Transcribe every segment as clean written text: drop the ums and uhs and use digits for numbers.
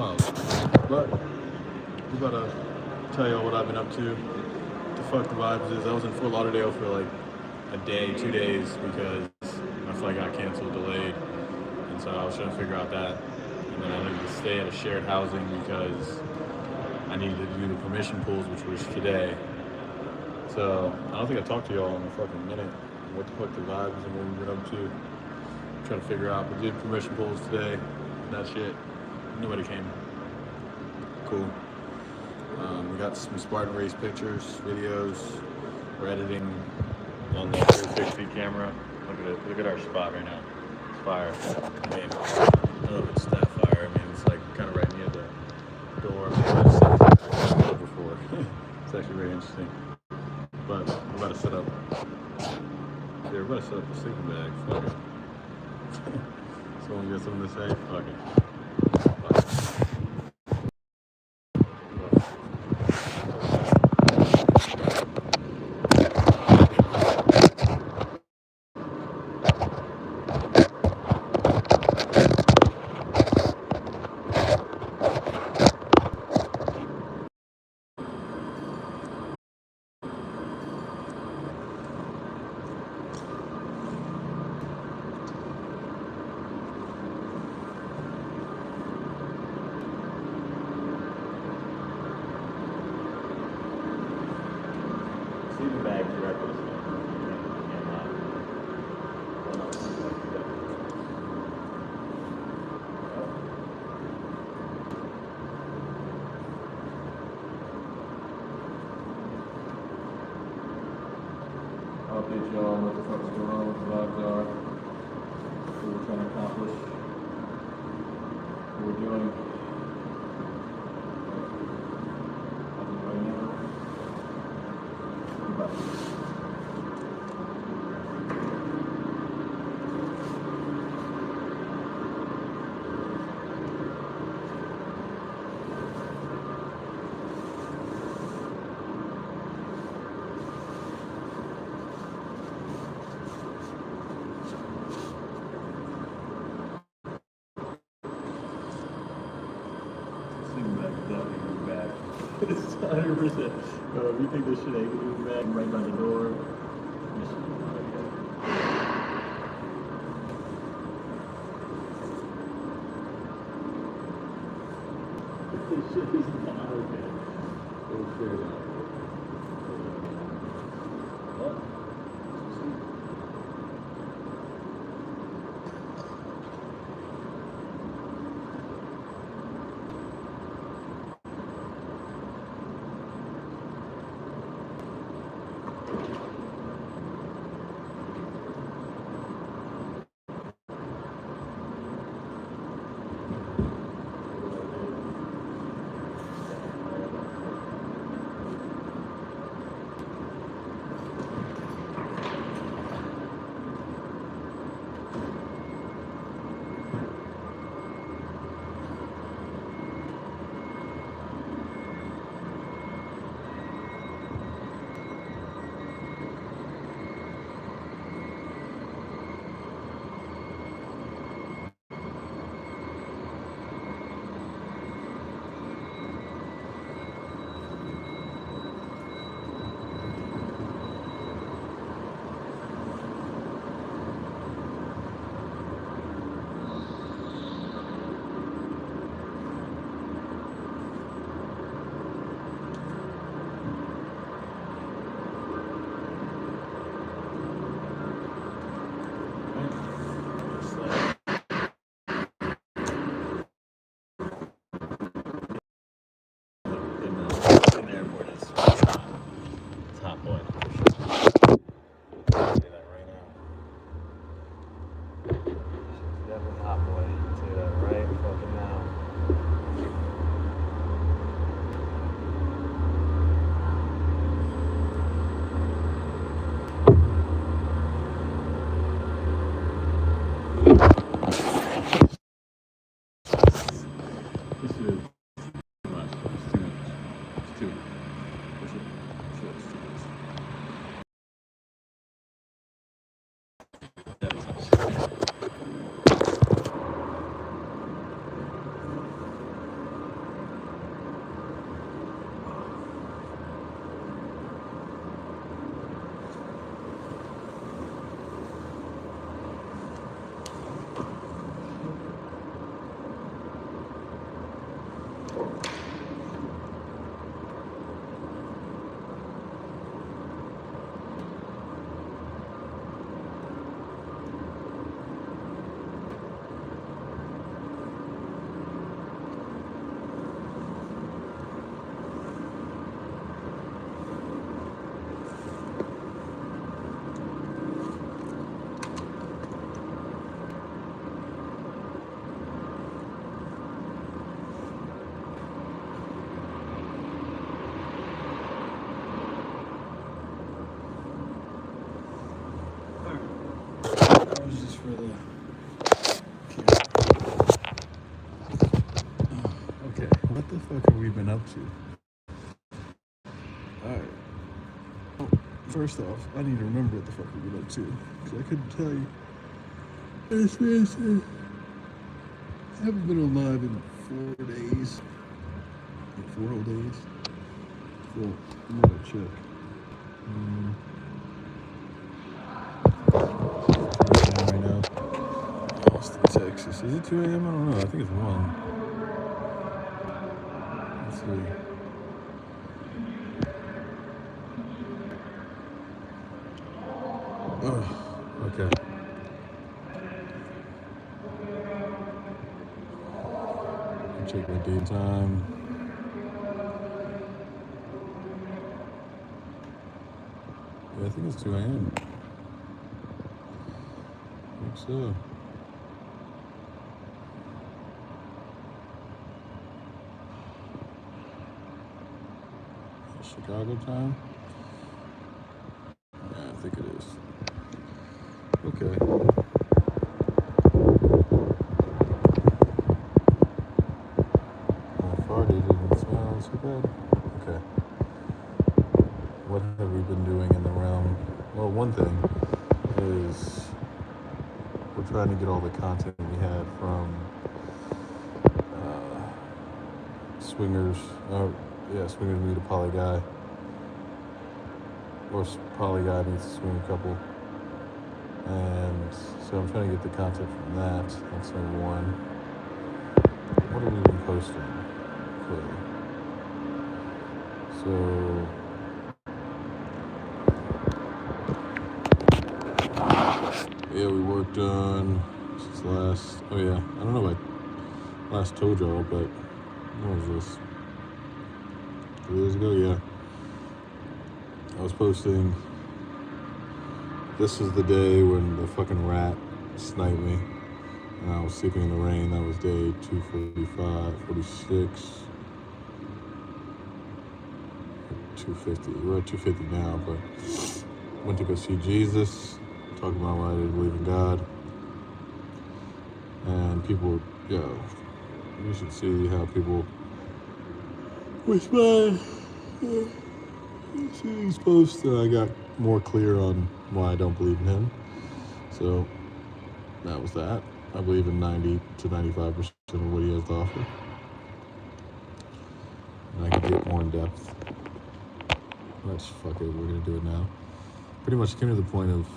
wild. But I'm about to tell y'all what I've been up to. The fuck the vibes is I was in Fort Lauderdale for like a day, 2 days because my flight got canceled, delayed, and so I was trying to figure out that. And then I needed to stay at a shared housing because I needed to do the permission pools, which was today. So I don't think I talked to y'all in a fucking minute. What the fuck the vibes and what we've been up to. Trying to figure out. We did permission pools today. That shit. Nobody came. Cool. We got some Spartan race pictures, videos. We're editing on the 360 camera. Look at it. Look at our spot right now. It's fire. I mean, I don't know if it's that fire. I mean, it's like kind of right near the door. I've been before. It's actually very interesting. But we're about to set up. Yeah, we're about to set up the sleeping bag. Fuck it. Someone got something to say? Fuck it. Sleeping bags are reckless. I'll update y'all on what the fuck's going on, what the vibes are, what we're trying to accomplish, what we're doing. Right now. Goodbye. It's 100%. If you think this shit ain't gonna be back right by the door, this shit is not okay. This shit is not okay. Oh, fair enough. What? That was just for the okay, what the fuck have we been up to? Alright. Oh, first off, I need to remember what the fuck we've been up to, because I couldn't tell you. I haven't been alive in 4 days. Like 4 whole days. Well, I'm gonna check. Right now, Austin, Texas. Is it 2 a.m.? I don't know. I think it's 1. Let's see. Oh, okay. Check my date time. Yeah, I think it's 2 a.m. I think so. Chicago time? Yeah, I think it is. Okay. Didn't smell so bad. Okay. What have we been doing in the realm? Well, one thing is we're trying to get all the content we had from Swingers. Swingers Meet a Poly Guy. Or Poly Guy meets a Swinger couple. And so I'm trying to get the content from that. That's number one. What have we been posting? So yeah, we worked on since last. Oh yeah, I don't know if I last told y'all, but what was this? 3 years ago, yeah. I was posting. This is the day when the fucking rat sniped me, and I was sleeping in the rain. That was day 245, 46. 250. We're at 250 now, but went to go see Jesus, talking about why I didn't believe in God. And people, you should see how people respond. See these posts, I got more clear on why I don't believe in him. So that was that. I believe in 90 to 95% of what he has to offer. And I could get more in depth. Let's fuck it, we're gonna do it now. Pretty much came to the point of,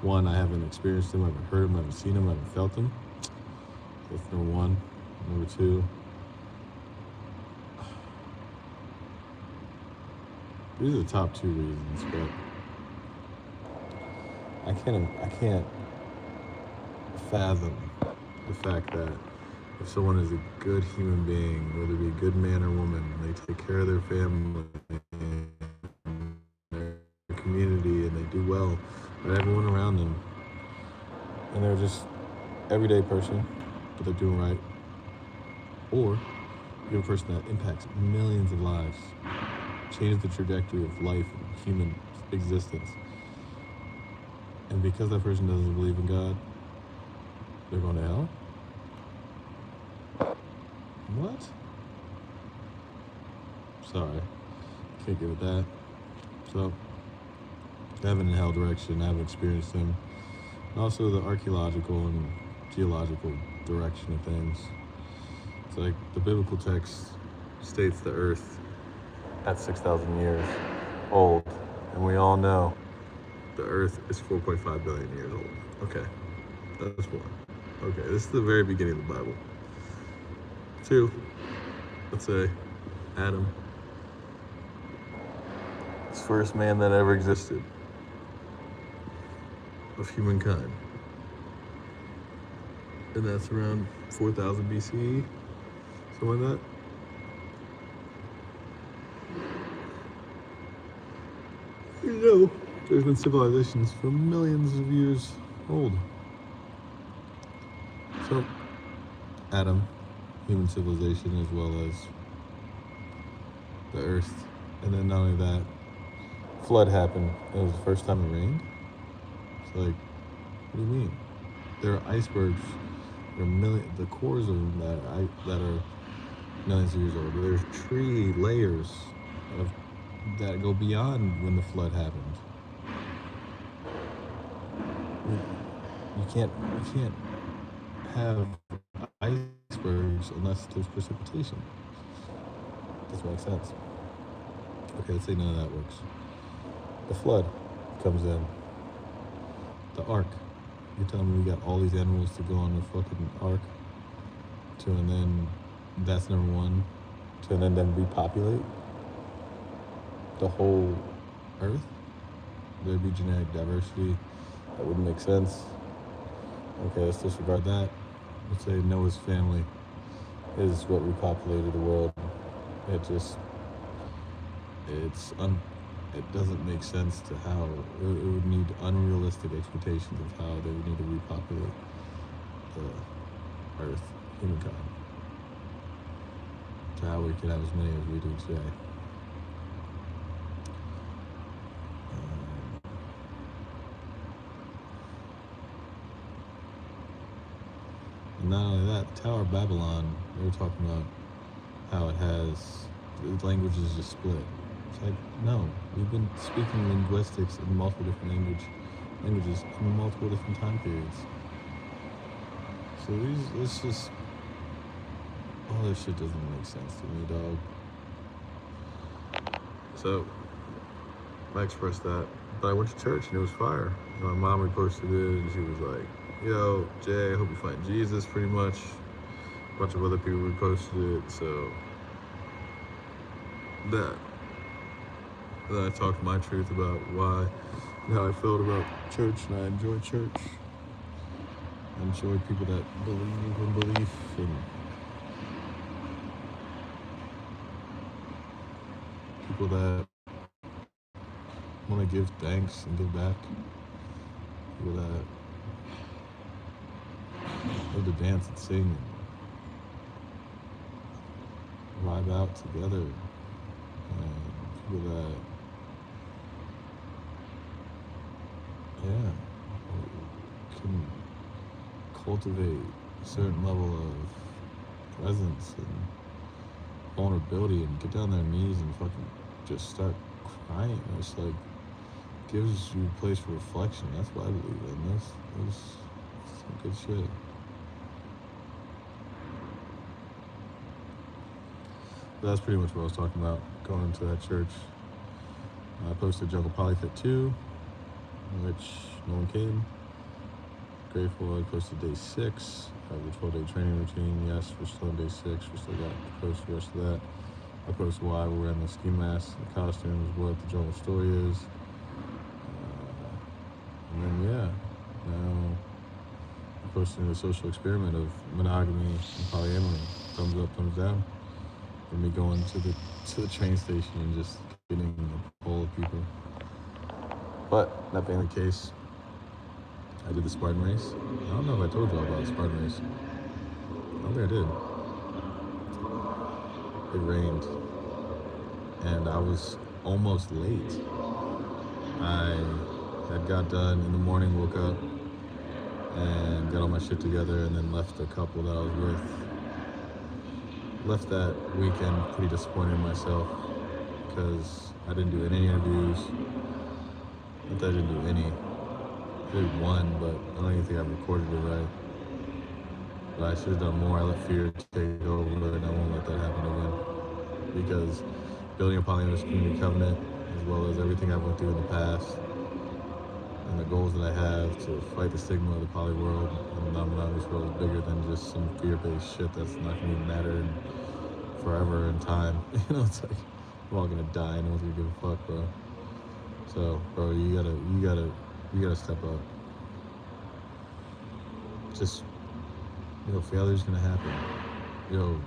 one, I haven't experienced him, I haven't heard him, I haven't seen him, I haven't felt him. That's number one. Number two, these are the top 2 reasons, but I can't fathom the fact that if someone is a good human being, whether it be a good man or woman, they take care of their family, their community, and they do well with everyone around them, and they're just everyday person, but they're doing right, or you're a person that impacts millions of lives, changes the trajectory of life and human existence, and because that person doesn't believe in God, they're going to hell? What? Sorry, can't get with that. So, I haven't in hell direction, I haven't experienced him. And also the archaeological and geological direction of things. It's like the biblical text states the earth at 6,000 years old, and we all know the earth is 4.5 billion years old. Okay, that's one. Okay, this is the very beginning of the Bible. 2, let's say Adam, the first man that ever existed of humankind. And that's around 4000 BCE, something like that. You know, there's been civilizations for millions of years old. So, Adam, human civilization, as well as the earth. And then not only that, flood happened. It was the first time it rained. It's like, what do you mean? There are icebergs. There are the cores of them that are millions of years old. There's tree layers of that go beyond when the flood happened. You can't have icebergs unless there's precipitation. Doesn't make sense. Okay, let's say none of that works. The flood comes in. The ark. You're telling me we got all these animals to go on the fucking ark and then that's number one, to then repopulate the whole earth? There'd be genetic diversity. That wouldn't make sense. Okay, let's disregard that. Let's say Noah's family is what repopulated the world. It doesn't make sense to how it would need unrealistic expectations of how they would need to repopulate the earth, humankind, to how we could have as many as we do today. And not only that, the Tower of Babylon, they were talking about how it has, the language is just split. It's like, no, we've been speaking linguistics in multiple different languages in multiple different time periods. So it's just, all this shit doesn't make sense to me, dog. So, I expressed that, but I went to church and it was fire. My mom reposted it and she was like, yo, Jay, I hope you find Jesus, pretty much. A bunch of other people reposted it, so that. Then I talked my truth about why and how I felt about church, and I enjoy church. I enjoy people that believe in belief, and people that want to give thanks and give back. People that love to dance and sing and vibe out together. And people that, can cultivate a certain level of presence and vulnerability and get down their knees and fucking just start crying. It's like, gives you a place for reflection. That's what I believe in. This some good shit. But that's pretty much what I was talking about, going to that church. I posted Jungle Polyfit 2, which no one came. Grateful I posted day 6 of the 12-day training routine. Yes, we're still on day 6. We still got to post the rest of that. I post why we're wearing the ski masks, the costumes, what the jungle story is. And then, now I'm posting the social experiment of monogamy and polyamory. Thumbs up, thumbs down. And me going to the train station and just getting a poll of people. But that being the case, I did the Spartan race. I don't know if I told you all about the Spartan race. I don't think I did. It rained, and I was almost late. I had got done in the morning, woke up, and got all my shit together, and then left the couple that I was with. Left that weekend pretty disappointed in myself because I didn't do any interviews. Not that I didn't do any. I did one, but I don't even think I recorded it right. But I should have done more. I let fear take over, and I won't let that happen again. Because building a polyamorous community covenant, as well as everything I went through in the past, and the goals that I have to fight the stigma of the poly world and the non-monogamous world is bigger than just some fear-based shit that's not going to even matter in forever in time. It's like we're all gonna die. No one's gonna give a fuck, bro. So, bro, you gotta step up. Just, failure's gonna happen. You're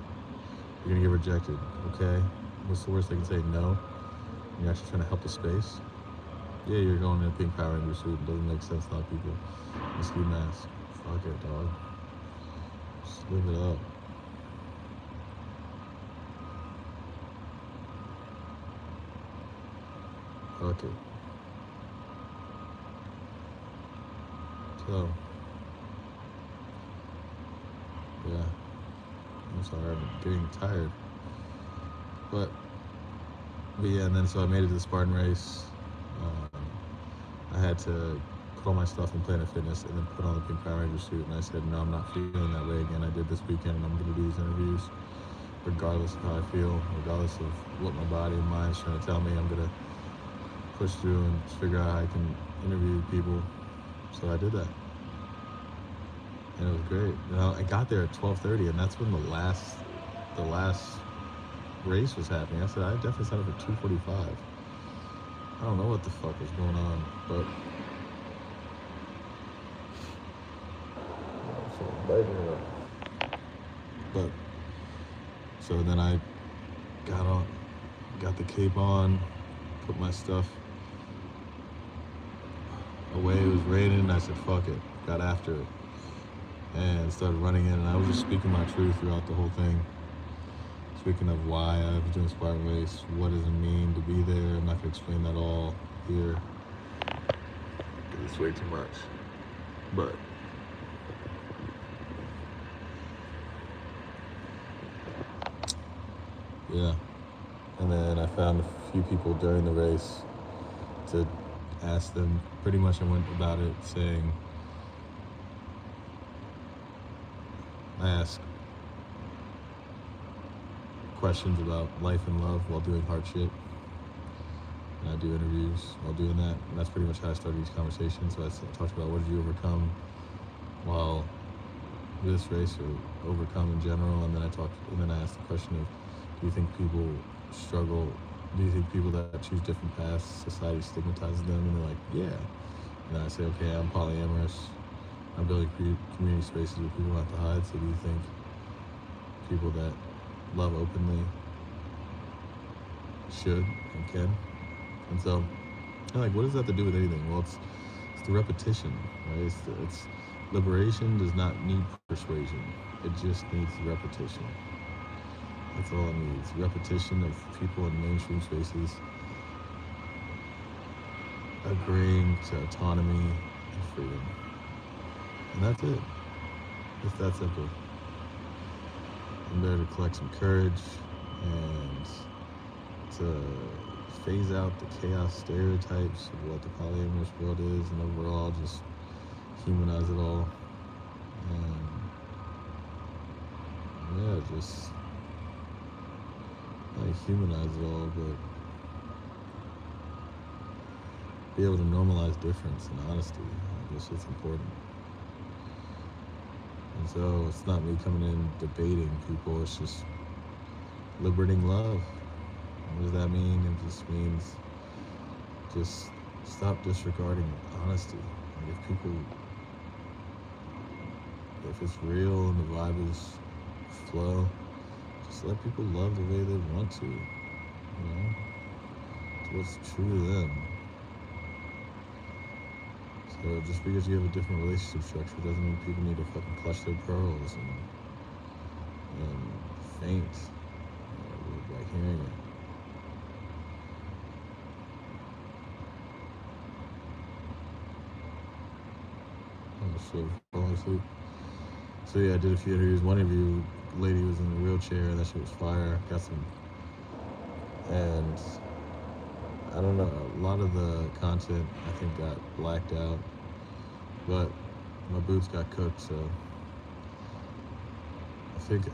gonna get rejected. Okay, what's the worst they can say? No. You're actually trying to help the space. Yeah, you're going in a pink Power Ranger suit. It doesn't make sense to a lot of people. A ski mask. Fuck it, dog. Just live it up. Fuck it. So, yeah. I'm sorry, I'm getting tired. But yeah, and then so I made it to the Spartan race. I had to put all my stuff in Planet Fitness and then put on the pink Power Ranger suit, and I said, no, I'm not feeling that way again. I did this weekend, and I'm going to do these interviews regardless of how I feel, regardless of what my body and mind is trying to tell me. I'm going to push through and figure out how I can interview people. So I did that, and it was great. I got there at 12:30, and that's when the last race was happening. I said, I definitely signed up for 2:45. I don't know what the fuck was going on, but so then I got the cape on, put my stuff away. It was raining, and I said, fuck it, got after it, and started running in, and I was just speaking my truth throughout the whole thing. Speaking of why I was doing Spartan race, what does it mean to be there? I'm not going to explain that all here. It's way too much. But yeah. And then I found a few people during the race to ask them. Pretty much I went about it saying, I ask questions about life and love while doing hardship, and I do interviews while doing that, and that's pretty much how I started these conversations. So I talked about what did you overcome while this race, or overcome in general, and then I asked the question of, do you think people struggle? Do you think people that choose different paths, society stigmatizes them? And they're like, yeah. And then I say, okay, I'm polyamorous. I'm building community spaces where people don't have to hide. So do you think people that love openly should and can? And so I'm like, what does that have to do with anything? Well, it's the repetition, right? It's liberation does not need persuasion. It just needs repetition. That's all it needs. Repetition of people in mainstream spaces agreeing to autonomy and freedom. And that's it. It's that simple. I'm there to collect some courage and to phase out the chaos stereotypes of what the polyamorous world is, and overall just humanize it all. And yeah, just not humanize it all, but be able to normalize difference and honesty. I guess it's important. And so it's not me coming in debating people, it's just liberating love. What does that mean? It just means just stop disregarding honesty. Like if it's real and the vibe is flow, just let people love the way they want to, It's what's true to them. So just because you have a different relationship structure doesn't mean people need to fucking clutch their pearls and faint by hearing it. Falling asleep. So yeah, I did a few interviews. One interview, lady was in a wheelchair, and that shit was fire. Got some, and I don't know, a lot of the content I think got blacked out, but my boots got cooked, so I think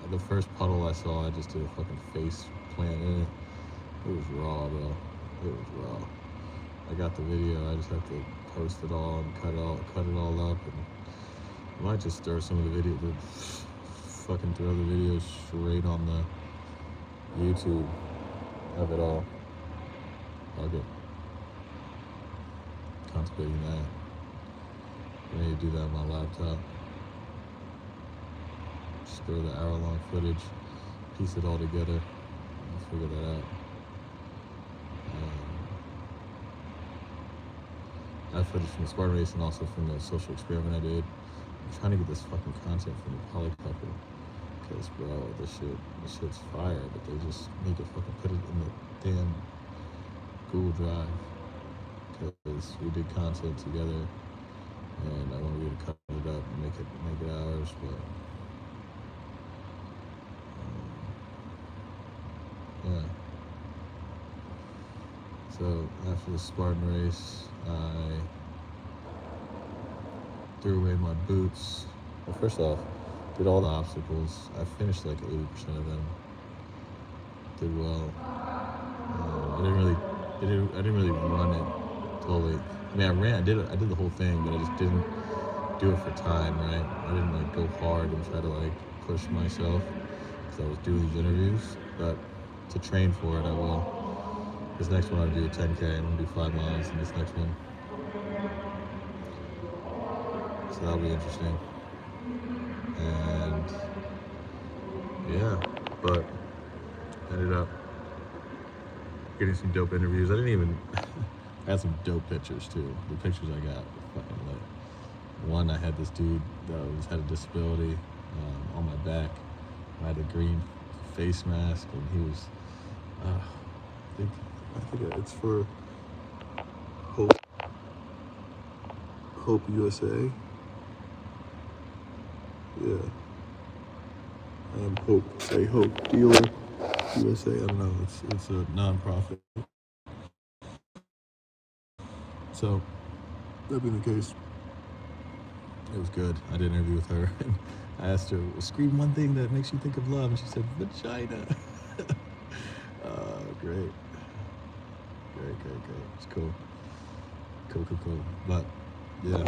the first puddle I saw, I just did a fucking face plant in it. It was raw, bro. It was raw. I got the video, I just have to post it all and cut it all up, and I might just stir some of the video, the fucking throw the videos straight on the YouTube of it all. Fuck it. Contemplating that. I need to do that on my laptop. Just throw the hour-long footage, piece it all together, and figure that out. I have footage from the Spartan race and also from the social experiment I did. I'm trying to get this fucking content from the poly couple. Because, bro, this shit's fire, but they just need to fucking put it in the damn Google Drive. Because we did content together, and I want you to cut it up and make it ours, but yeah. So after the Spartan race, I threw away my boots. Well, first off, did all the obstacles. I finished like 80% of them. Did well. I didn't really run it totally. I mean, I did the whole thing, but I just didn't do it for time, right? I didn't like go hard and try to like push myself because I was doing these interviews. But to train for it, I will. This next one I'll do a 10K. I'm gonna do 5 miles in this next one. So that'll be interesting. And yeah, but ended up getting some dope interviews. I had some dope pictures too. The pictures I got were fucking lit. One, I had this dude that had a disability on my back. I had a green face mask, and he was, I think it's for Hope USA. Yeah. I am Hope. Say Hope Dealer USA. I don't know. It's a non-profit. So that being the case, it was good. I did an interview with her, and I asked her, "Scream one thing that makes you think of love," and she said, "Vagina." Great. It's cool. But yeah,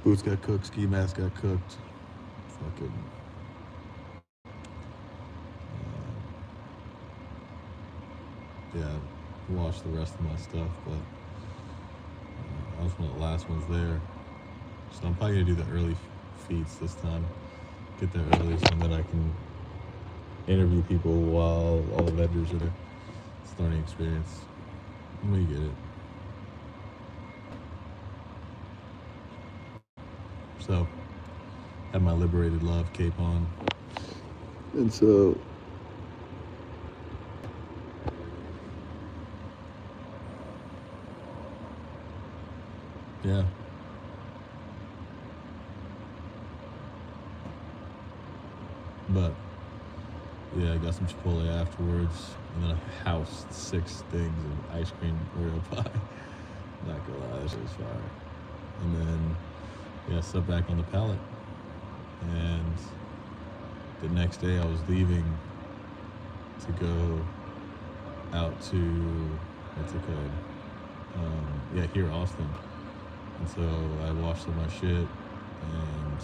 boots got cooked, ski mask got cooked. Fucking. Yeah, washed the rest of my stuff, but I was one of the last ones there. So I'm probably gonna do the early feeds this time. Get there early so that I can interview people while all the vendors are there. It's a learning experience. We get it. So, had my Liberated Love cape on. And so, yeah. But, yeah, I got some Chipotle afterwards, and then I housed 6 things of ice cream Oreo pie. Not gonna lie, that shit was fire. And then, yeah, slept back on the pallet. And the next day I was leaving to go out to, what's it called? Here, Austin. And so I washed up my shit, and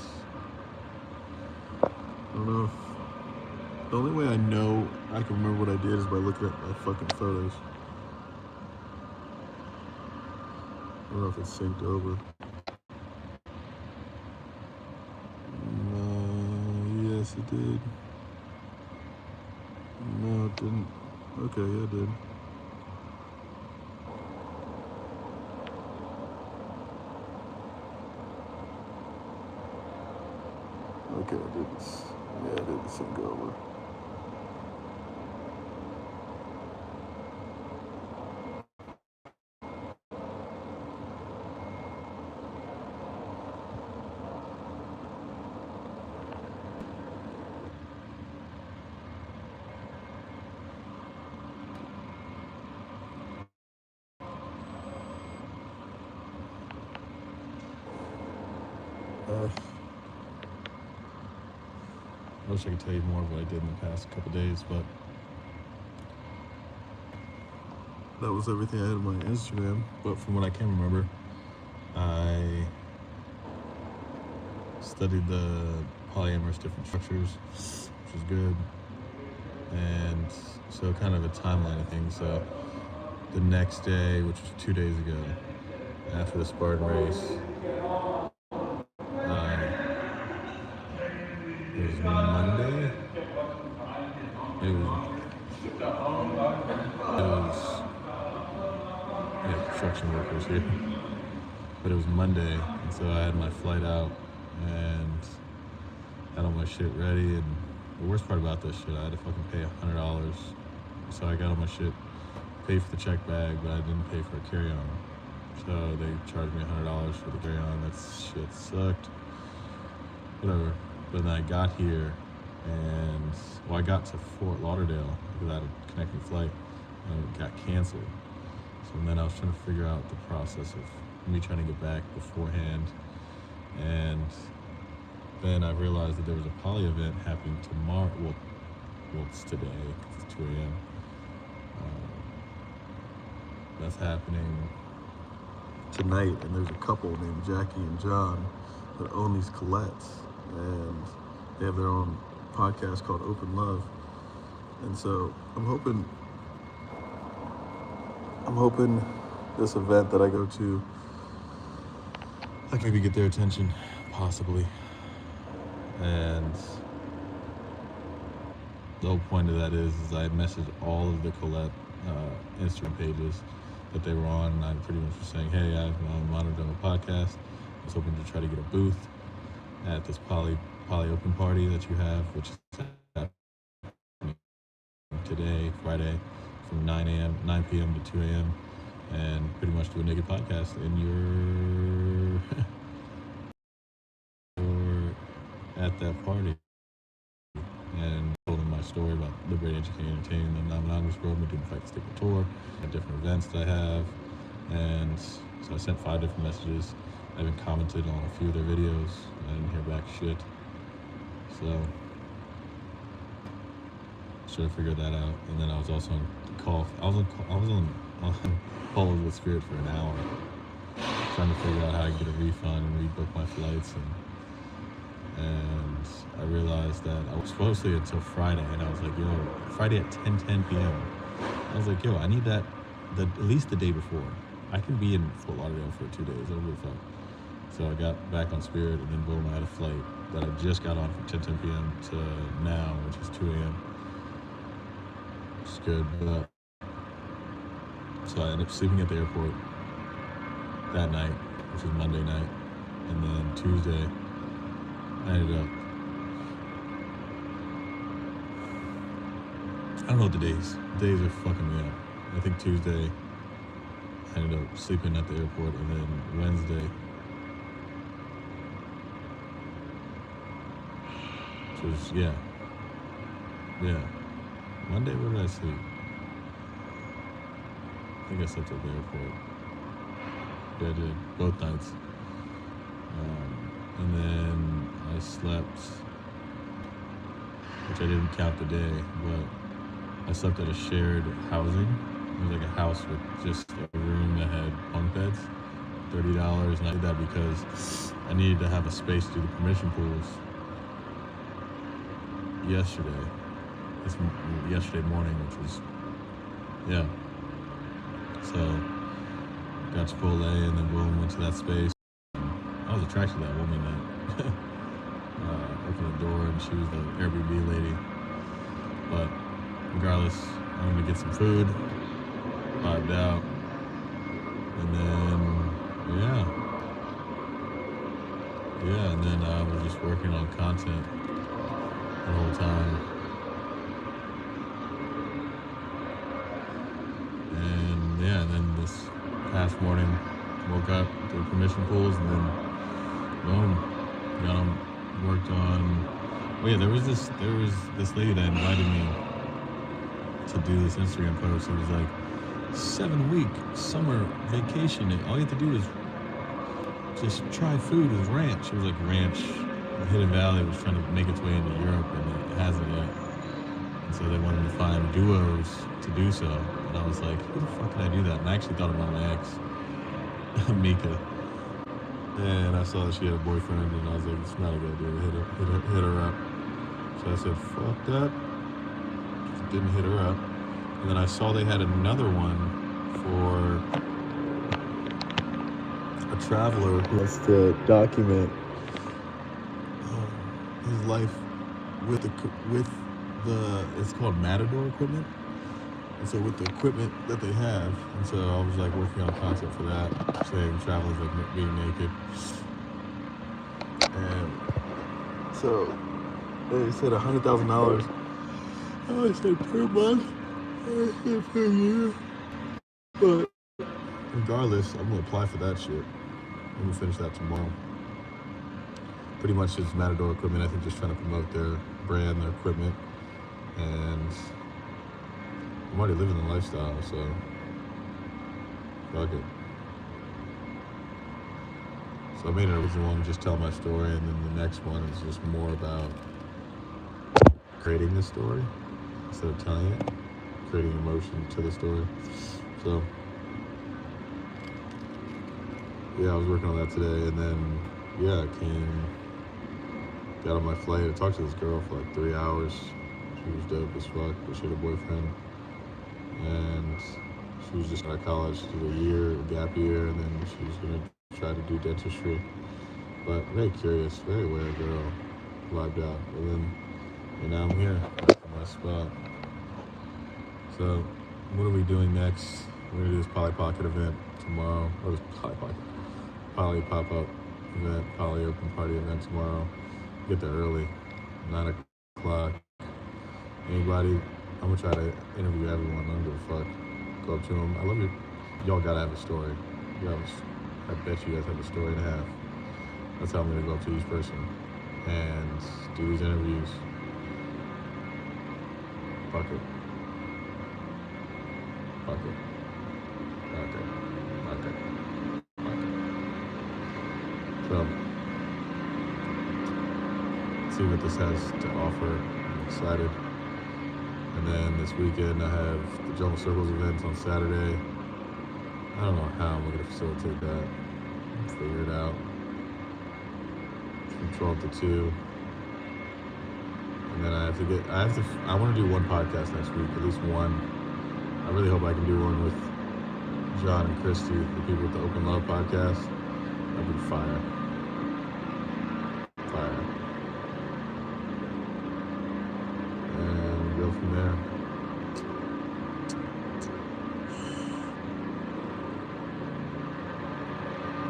I don't know. The only way I know I can remember what I did is by looking at my fucking photos. I don't know if it's synced over. Yes, it did. No, it didn't. Okay, yeah, it did. Okay, it didn't. Yeah, it didn't sync over. I wish I could tell you more of what I did in the past couple days, but that was everything I had on my Instagram. But from what I can remember, I studied the polyamorous different structures, which is good. And so kind of a timeline of things. So the next day, which was 2 days ago, after the Spartan race, it was Monday. Yeah, construction workers here. But it was Monday, and so I had my flight out and had all my shit ready. And the worst part about this shit, I had to fucking pay $100. So I got all my shit, paid for the check bag, but I didn't pay for a carry-on. So they charged me $100 for the carry-on. That shit sucked. Whatever. But then I got here, and I got to Fort Lauderdale because I had a connecting flight, and it got canceled. So then I was trying to figure out the process of me trying to get back beforehand, and then I realized that there was a poly event happening tomorrow. Well, it's today. It's 2 a.m. That's happening tonight, and there's a couple named Jackie and John that own these Colettes, and they have their own podcast called Open Love. And so I'm hoping this event that I go to, I can maybe get their attention, possibly. And the whole point of that is I messaged all of the Colette Instagram pages that they were on, and I pretty much was saying, hey, I'm honored to have a podcast. I was hoping to try to get a booth at this poly open party that you have, which is happening today, Friday, from 9 p.m. to 2 a.m. and pretty much do a naked podcast in your at that party, and told them my story about liberating, educating, entertaining the non-monogamous world, me doing Fight the Stigma tour, and different events that I have. And so I sent 5 different messages. I even commented on a few of their videos. I didn't hear back shit. So trying to figure that out. And then I was also on call. I was on call with Spirit for an hour, trying to figure out how I could get a refund and rebook my flights. And I realized that I was supposed to until Friday, and I was like, yo, Friday at 10 p.m. I was like, yo, I need that at least the day before. I can be in Fort Lauderdale for 2 days. I don't give a fuck. So I got back on Spirit, and then boom, I had a flight that I just got on from 10 p.m. to now, which is 2 a.m. It's good, but so I ended up sleeping at the airport that night, which was Monday night, and then Tuesday I ended up, I don't know what the days are fucking me up. I think Tuesday I ended up sleeping at the airport, and then Wednesday, which was, yeah. Monday, where did I sleep? I think I slept at the airport. Yeah, I did, both nights. And then I slept, which I didn't count the day, but I slept at a shared housing. It was like a house with just a room that had bunk beds, $30, and I did that because I needed to have a space to do the permission pools yesterday morning, which was, yeah. So got Chipotle, and then boom, went to that space. I was attracted to that woman that opened the door, and she was the Airbnb lady. But regardless, I wanted to get some food, vibed out, and then and then I was just working on content the whole time. And then this past morning, woke up, did permission pools, and then boom, worked on. Oh yeah, there was this lady that invited me to do this Instagram post. It was like 7-week summer vacation, and all you have to do is just try food. It was ranch. It was like ranch. Hidden Valley was trying to make its way into Europe, and it hasn't yet. And so they wanted to find duos to do so. And I was like, who the fuck can I do that? And I actually thought about my ex, Mika. And I saw that she had a boyfriend, and I was like, it's not a good idea to hit her up. So I said, fuck that. Just didn't hit her up. And then I saw they had another one for a traveler who wants to document his life with the it's called Matador equipment. And so with the equipment that they have, and so I was like working on a concept for that, saying travelers like being naked. And so they said $100,000. I said per month. I said per year. But regardless, I'm gonna apply for that shit. I'm gonna finish that tomorrow. Pretty much it's Matador equipment. I think just trying to promote their brand, their equipment, and I'm already living the lifestyle, so fuck it. So I made an original one, just tell my story, and then the next one is just more about creating the story instead of telling it, creating emotion to the story. So yeah, I was working on that today, and then yeah, I got on my flight. I talked to this girl for like 3 hours. She was dope as fuck, but she had a boyfriend, and she was just out of college. She did a gap year, and then she was gonna try to do dentistry. But very curious, very aware girl, vibed out. And now I'm here, back in my spot. So what are we doing next? We're gonna do this Poly Pocket event tomorrow, or this Poly pop-up event, Poly open party event tomorrow. Get there early, 9 o'clock. Anybody, I'm gonna try to interview everyone. I don't give a fuck. Go up to them. I love you. Y'all gotta have a story. I bet you guys have a story and a half. That's how I'm gonna go up to each person and do these interviews. Fuck it. Fuck it. Fuck it. Fuck it. Fuck it. So, see what this has to offer. I'm excited. And then this weekend I have the Jungle Circles event on Saturday. I don't know how I'm gonna facilitate that. Figure it out. From 12 to 2. And then I want to do one podcast next week, at least one. I really hope I can do one with John and Christy, the people with the Open Love podcast. That'd be fire. Fire. And go from there.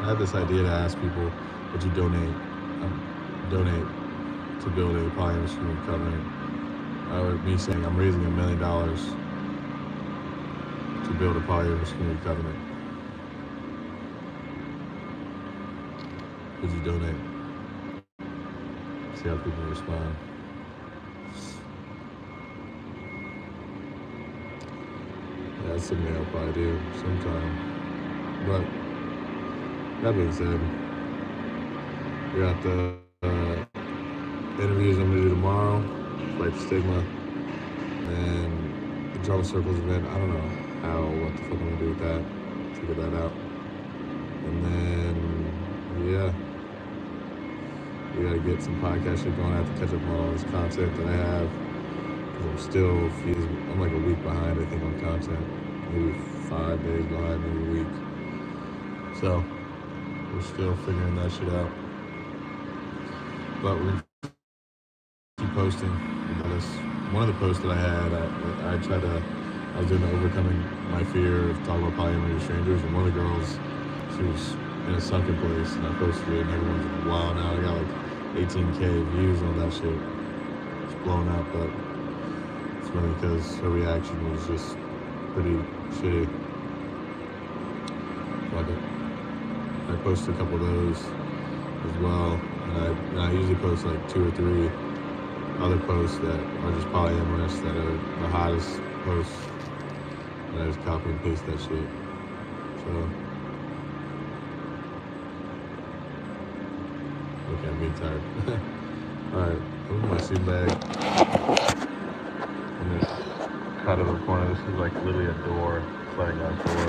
I had this idea to ask people, would you donate to build a polyamorous community covenant? Or me saying I'm raising $1 million to build a polyamorous community covenant. Would you donate? See how people respond. Yeah, that's something I'll probably do sometime. But that being said, we got the interviews I'm gonna do tomorrow, Fight the Stigma, and the Jungle Circles event. I don't know what the fuck I'm gonna do with that. Figure that out. And then, yeah, we gotta get some podcast shit going. I have to catch up on all this content that I have, because I'm like a week behind, I think, on content. Maybe 5 days behind, maybe a week. So we're still figuring that shit out. But we're gonna keep posting. One of the posts that I had, I was doing the overcoming my fear of talking about polyamory to strangers, and one of the girls, she was in a sunken place, and I posted it, and everyone's wilding out. I got like 18K views on that shit. It's blown up, but it's really because her reaction was just pretty shitty. Fuck it. I posted a couple of those as well, and I usually post like 2 or 3 other posts that are just polyamorous, that are the hottest posts, and I just copy and paste that shit. So, okay, I'm getting tired. Alright, open my seat bag. And this cut of the corner, this is like literally a door, sliding out door.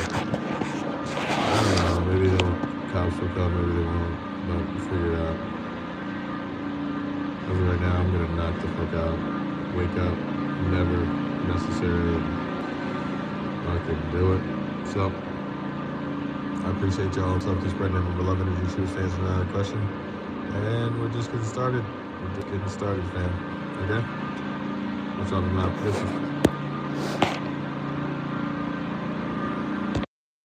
I don't know, maybe they'll cops will come, maybe they won't, but we'll figure it out. As of right now, I'm gonna knock the fuck out. Wake up, never necessarily fucking do it. So, I appreciate y'all. So keep spreading it. We're loving it. You shoot fans for another question. And we're just getting started. We're just getting started, fam. Okay? What's up, I'm out. Listen.